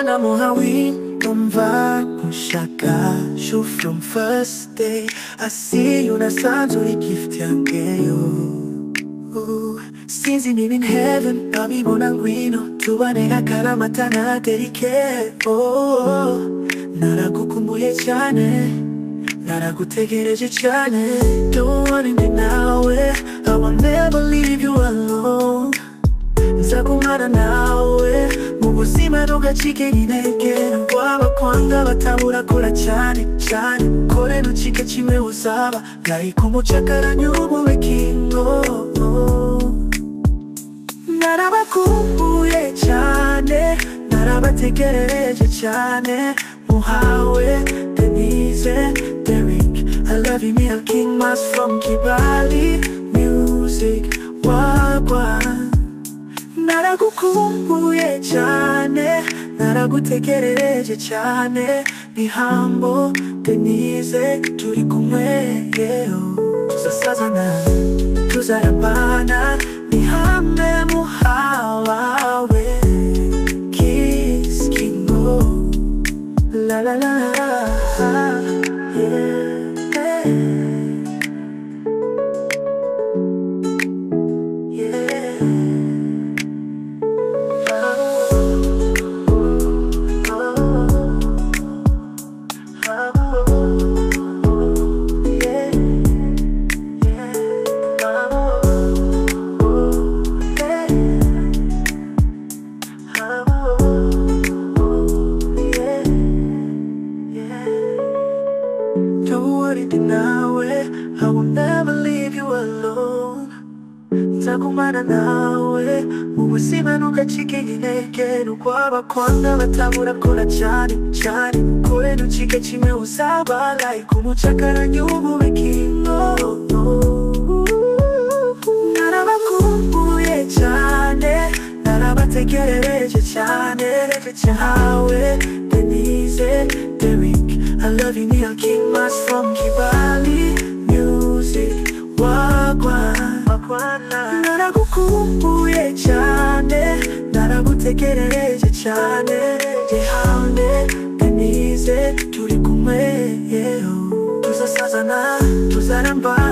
Mohawi, Tomva, Kushaka, shoot from first day. I see you na santo gift yangeyo. Since you live in heaven, Babi Bonanguino, Tubanega Karamatana Derike. Oh, Narakukumbuye chane, Narakutegereje chane. Don't want it now, I will never leave you alone. Nzakumana nawe mubuzima ntugacike intege W'abakwanga batabura kora cyane cyane Kore ntucike kimwe uzaba Like umucakara nyubube kingo Narabakumbuye cyane Narabategereje cyane Muhawe, Denise, Derek I love you, me a king mass from Kibali Music, wagwan Naragukumbuye cyane Naragutegereje cyane Ni Humble, Denise Turi kumwe Tuzasazana Tuzarambana Ni hamwe muhawawe Kiss Kingo La la la yeah. I will never leave you alone. Nzakumana nawe mubuzima ntugacike intege N'ukw'abakwanga batabura kora cyane cyane Kore ntucike kimwe uzaba Like umucakara nyubube kingo Narabakumbuye cyane Narabategereje cyane Hawe, Denise, Derek I love you, Neil King Mass from Kibali Music, wagwan Naragukumbuye cyane Naragutegereje cyane Hawe, Denise, turi kumwe Tuzasazana, tuzaramba